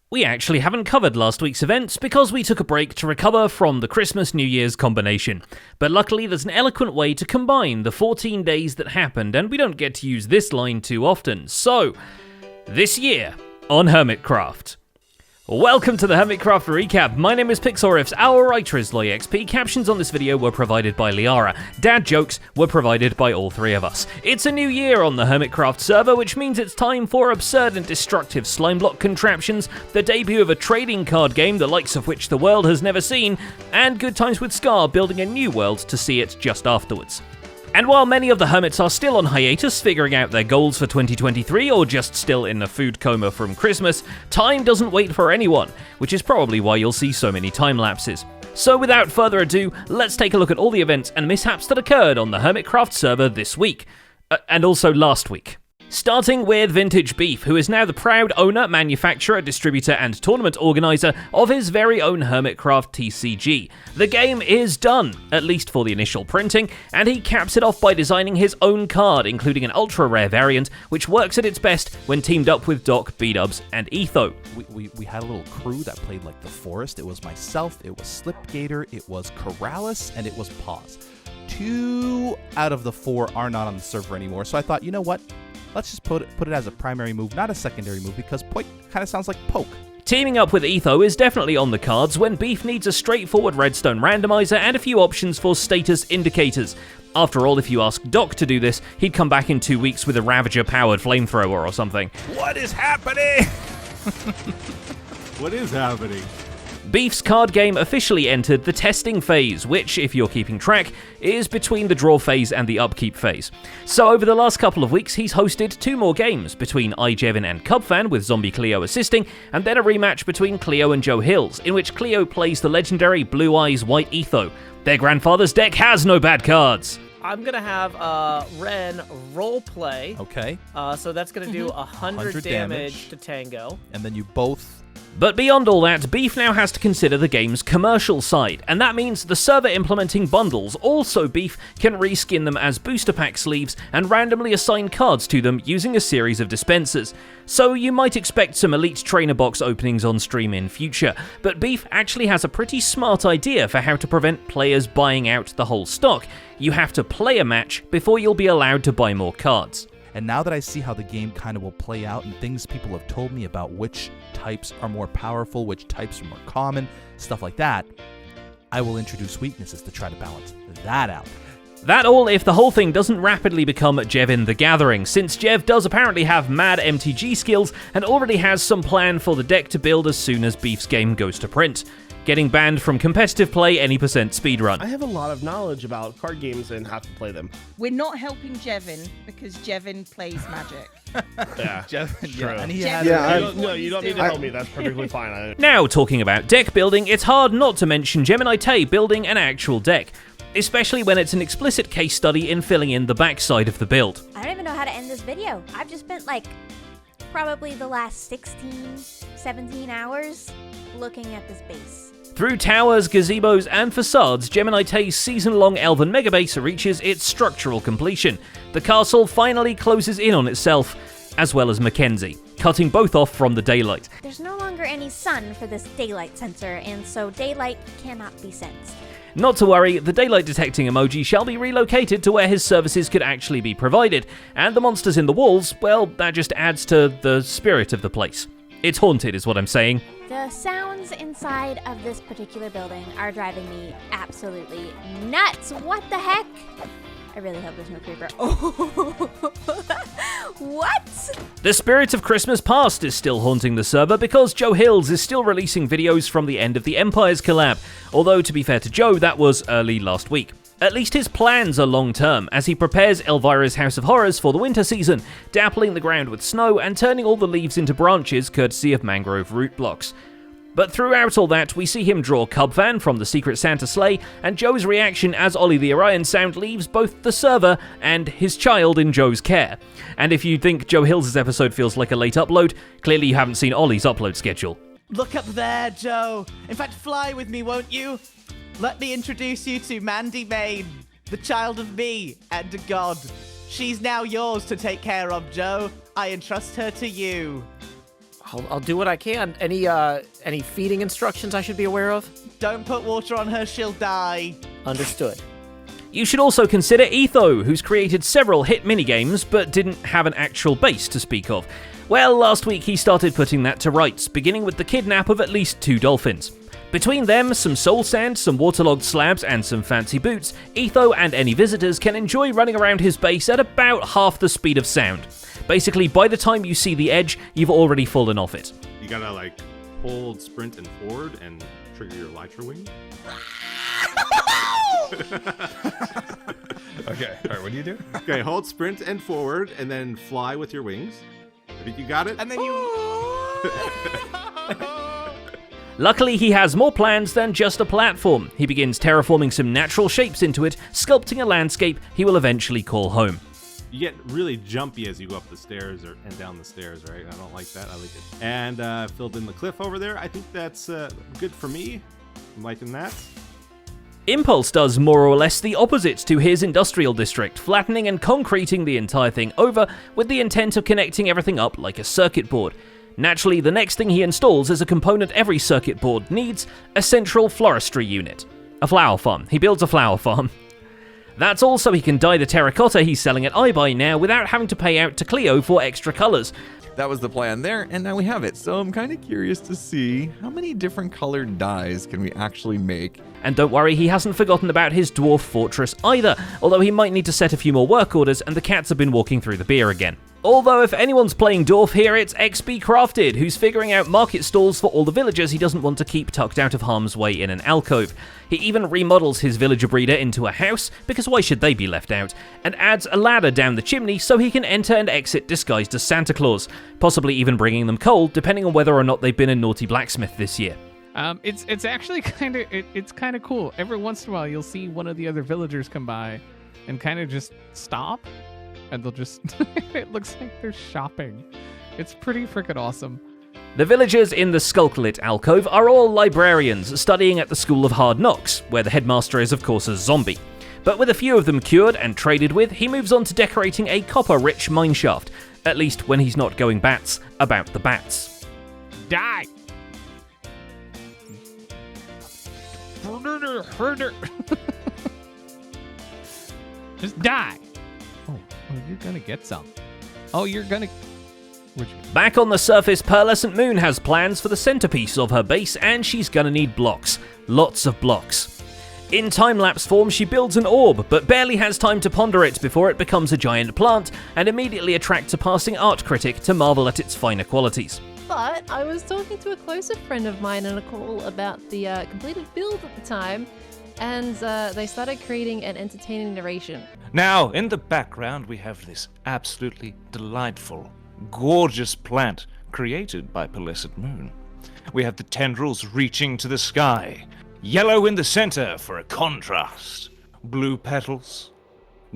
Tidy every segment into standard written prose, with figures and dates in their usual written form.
We actually haven't covered last week's events because we took a break to recover from the Christmas-New Year's combination. But luckily there's an eloquent way to combine the 14 days that happened, and we don't get to use this line too often. So, this year on Hermitcraft. Welcome to the Hermitcraft recap. My name is Pixelriffs, our writer is LoyXP. Captions on this video were provided by Liara. Dad jokes were provided by all three of us. It's a new year on the Hermitcraft server, which means it's time for absurd and destructive slime block contraptions, the debut of a trading card game the likes of which the world has never seen, and good times with Scar building a new world to see it just afterwards. And while many of the hermits are still on hiatus figuring out their goals for 2023 or just still in a food coma from Christmas, time doesn't wait for anyone, which is probably why you'll see so many time lapses. So without further ado, let's take a look at all the events and mishaps that occurred on the Hermitcraft server this week. And also last week. Starting with Vintage Beef, who is now the proud owner, manufacturer, distributor, and tournament organizer of his very own Hermitcraft TCG. The game is done, at least for the initial printing, and he caps it off by designing his own card, including an ultra-rare variant, which works at its best when teamed up with Doc, B-Dubs, and Etho. We had a little crew that played like the Forest. It was myself, it was Slipgator, it was Corrales, and it was Paws. 2 out of the 4 are not on the server anymore, so I thought, you know what? Let's just put it as a primary move, not a secondary move, because Poik kind of sounds like poke. Teaming up with Etho is definitely on the cards when Beef needs a straightforward redstone randomizer and a few options for status indicators. After all, if you ask Doc to do this, he'd come back in 2 weeks with a Ravager-powered flamethrower or something. What is happening? What is happening? Beef's card game officially entered the testing phase, which, if you're keeping track, is between the draw phase and the upkeep phase. So over the last couple of weeks, he's hosted 2 more games between iJevin and Cubfan, with Zombie Cleo assisting, and then a rematch between Cleo and Joe Hills, in which Cleo plays the legendary Blue Eyes White Etho. Their grandfather's deck has no bad cards. I'm going to have Ren roleplay. Okay. So that's going to do 100 damage to Tango. And then you both... But beyond all that, Beef now has to consider the game's commercial side, and that means the server implementing bundles. Also, Beef can reskin them as booster pack sleeves and randomly assign cards to them using a series of dispensers. So you might expect some Elite Trainer Box openings on stream in future, but Beef actually has a pretty smart idea for how to prevent players buying out the whole stock. You have to play a match before you'll be allowed to buy more cards. And now that I see how the game kind of will play out and things people have told me about which types are more powerful, which types are more common, stuff like that, I will introduce weaknesses to try to balance that out. That all if the whole thing doesn't rapidly become Jevin the Gathering, since Jev does apparently have mad MTG skills and already has some plan for the deck to build as soon as Beef's game goes to print. Getting banned from competitive play any % speedrun. I have a lot of knowledge about card games and how to play them. We're not helping Jevin because Jevin plays Magic. Yeah, Jevin, true. And he Jevin, had You don't need to help me. That's perfectly fine. Now, talking about deck building, it's hard not to mention Gemini Tay building an actual deck, especially when it's an explicit case study in filling in the backside of the build. I don't even know how to end this video. I've just spent probably the last 16, 17 hours looking at this base. Through towers, gazebos, and facades, Gemini Tay's season-long Elven Megabase reaches its structural completion. The castle finally closes in on itself, as well as Mackenzie, cutting both off from the daylight. There's no longer any sun for this daylight sensor, and so daylight cannot be sensed. Not to worry, the daylight detecting emoji shall be relocated to where his services could actually be provided, and the monsters in the walls, well, that just adds to the spirit of the place. It's haunted, is what I'm saying. The sounds inside of this particular building are driving me absolutely nuts. What the heck? I really hope there's no creeper. What? The spirit of Christmas past is still haunting the server because Joe Hills is still releasing videos from the end of the Empires collab, although to be fair to Joe, that was early last week. At least his plans are long-term, as he prepares Elvira's House of Horrors for the winter season, dappling the ground with snow and turning all the leaves into branches courtesy of mangrove root blocks. But throughout all that, we see him draw Cubfan from the Secret Santa sleigh, and Joe's reaction as Ollie the Orion sound leaves both the server and his child in Joe's care. And if you think Joe Hills' episode feels like a late upload, clearly you haven't seen Ollie's upload schedule. Look up there, Joe. In fact, fly with me, won't you? Let me introduce you to Mandy Main, the child of me and a god. She's now yours to take care of, Joe. I entrust her to you. I'll do what I can. Any feeding instructions I should be aware of? Don't put water on her, she'll die. Understood. You should also consider Etho, who's created several hit minigames but didn't have an actual base to speak of. Well, last week he started putting that to rights, beginning with the kidnap of at least 2 dolphins. Between them, some soul sand, some waterlogged slabs, and some fancy boots, Etho and any visitors can enjoy running around his base at about half the speed of sound. Basically, by the time you see the edge, you've already fallen off it. You gotta like hold, sprint, and forward, and trigger your elytra wing. Okay, all right, what do you do? Okay, hold, sprint, and forward, and then fly with your wings. I think you got it. And then you... Luckily, he has more plans than just a platform. He begins terraforming some natural shapes into it, sculpting a landscape he will eventually call home. You get really jumpy as you go up the stairs and down the stairs, right? I don't like that. I like it. And filled in the cliff over there. I think that's good for me. I'm liking that. Impulse does more or less the opposite to his industrial district, flattening and concreting the entire thing over with the intent of connecting everything up like a circuit board. Naturally, the next thing he installs is a component every circuit board needs, a central floristry unit. A flower farm. He builds a flower farm. That's all so he can dye the terracotta he's selling at iBuy now without having to pay out to Clio for extra colors. That was the plan there, and now we have it. So I'm kind of curious to see how many different colored dyes can we actually make. And don't worry, he hasn't forgotten about his dwarf fortress either, although he might need to set a few more work orders and the cats have been walking through the beer again. Although if anyone's playing dwarf here, it's XB Crafted, who's figuring out market stalls for all the villagers he doesn't want to keep tucked out of harm's way in an alcove. He even remodels his villager breeder into a house, because why should they be left out, and adds a ladder down the chimney so he can enter and exit disguised as Santa Claus, possibly even bringing them coal, depending on whether or not they've been a naughty blacksmith this year. It's actually kind of cool. Every once in a while, you'll see one of the other villagers come by and kind of just stop, and they'll just it looks like they're shopping. It's pretty freaking awesome. The villagers in the Skulklit alcove are all librarians studying at the School of Hard Knocks, where the headmaster is of course a zombie. But with a few of them cured and traded with, he moves on to decorating a copper-rich mineshaft, at least when he's not going bats about the bats. Die! Just die! Oh, you're gonna get some. Oh, you're gonna... Back on the surface, Pearlescent Moon has plans for the centerpiece of her base, and she's gonna need blocks. Lots of blocks. In time-lapse form, she builds an orb, but barely has time to ponder it before it becomes a giant plant, and immediately attracts a passing art critic to marvel at its finer qualities. But I was talking to a closer friend of mine on a call about the completed build at the time, and they started creating an entertaining narration. Now, in the background, we have this absolutely delightful, gorgeous plant created by Pearlescent Moon. We have the tendrils reaching to the sky, yellow in the center for a contrast, blue petals,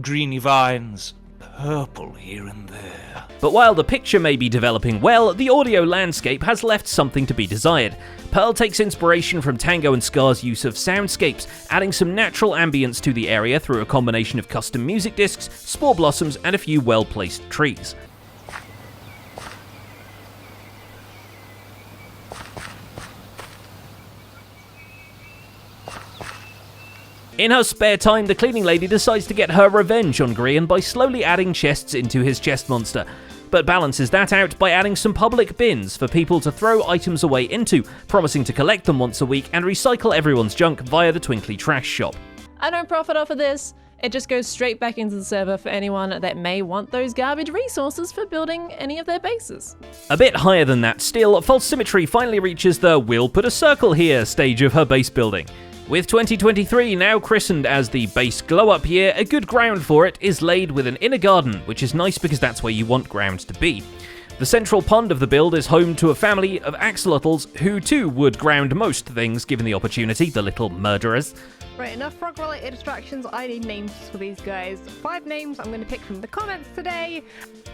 greeny vines, purple here and there. But while the picture may be developing well, the audio landscape has left something to be desired. Pearl takes inspiration from Tango and Scar's use of soundscapes, adding some natural ambience to the area through a combination of custom music discs, spore blossoms, and a few well-placed trees. In her spare time, the cleaning lady decides to get her revenge on Grian by slowly adding chests into his chest monster, but balances that out by adding some public bins for people to throw items away into, promising to collect them once a week and recycle everyone's junk via the Twinkly Trash Shop. I don't profit off of this. It just goes straight back into the server for anyone that may want those garbage resources for building any of their bases. A bit higher than that still, False Symmetry finally reaches the "we'll put a circle here" stage of her base building. With 2023 now christened as the base glow-up year, a good ground for it is laid with an inner garden, which is nice because that's where you want ground to be. The central pond of the build is home to a family of axolotls who too would ground most things given the opportunity, the little murderers. Right, enough frog-related distractions. I need names for these guys. 5 names I'm going to pick from the comments today.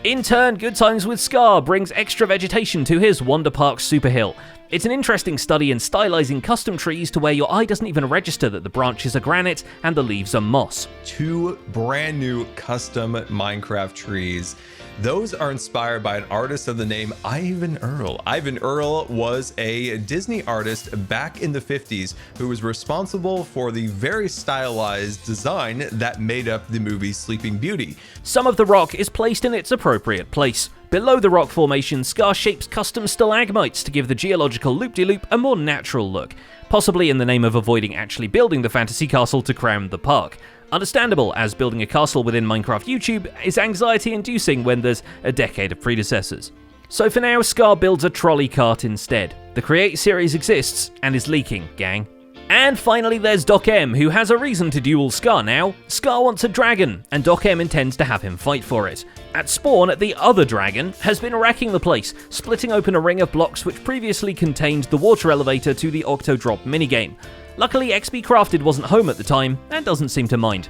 In turn, Good Times with Scar brings extra vegetation to his Wonder Park Super Hill. It's an interesting study in stylizing custom trees to where your eye doesn't even register that the branches are granite and the leaves are moss. 2 brand new custom Minecraft trees. Those are inspired by an artist of the name Ivan Earl. Ivan Earl was a Disney artist back in the 50s who was responsible for the very stylized design that made up the movie Sleeping Beauty. Some of the rock is placed in its appropriate place. Below the rock formation, Scar shapes custom stalagmites to give the geological loop-de-loop a more natural look, possibly in the name of avoiding actually building the fantasy castle to crown the park. Understandable, as building a castle within Minecraft YouTube is anxiety-inducing when there's a decade of predecessors. So for now, Scar builds a trolley cart instead. The Create series exists and is leaking, gang. And finally there's Doc M, who has a reason to duel Scar now. Scar wants a dragon, and Doc M intends to have him fight for it. At spawn, the other dragon has been wrecking the place, splitting open a ring of blocks which previously contained the water elevator to the Octo Drop minigame. Luckily, XP Crafted wasn't home at the time, and doesn't seem to mind.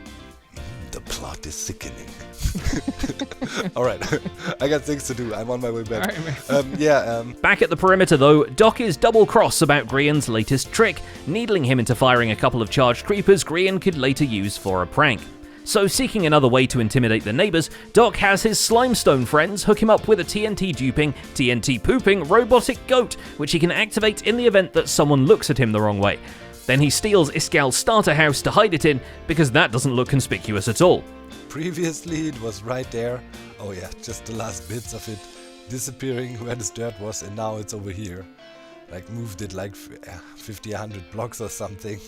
The plot is sickening. Alright, I got things to do. I'm on my way back. Back at the perimeter though, Doc is double cross about Grian's latest trick, needling him into firing a couple of charged creepers Grian could later use for a prank. So seeking another way to intimidate the neighbors, Doc has his Slimestone friends hook him up with a TNT duping, TNT pooping robotic goat, which he can activate in the event that someone looks at him the wrong way. Then he steals Iskal's starter house to hide it in, because that doesn't look conspicuous at all. Previously it was right there. Oh yeah, just the last bits of it disappearing where this dirt was, and now it's over here. Like moved it like 50, 100 blocks or something.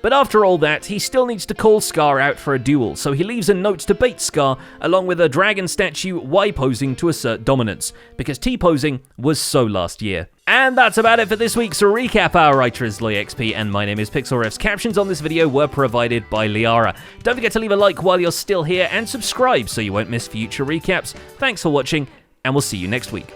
But after all that, he still needs to call Scar out for a duel, so he leaves a note to bait Scar, along with a dragon statue Y-posing to assert dominance, because T-posing was so last year. And that's about it for this week's recap. Our writer is LoyXP, and my name is PixelRefs. Captions on this video were provided by Liara. Don't forget to leave a like while you're still here, and subscribe so you won't miss future recaps. Thanks for watching, and we'll see you next week.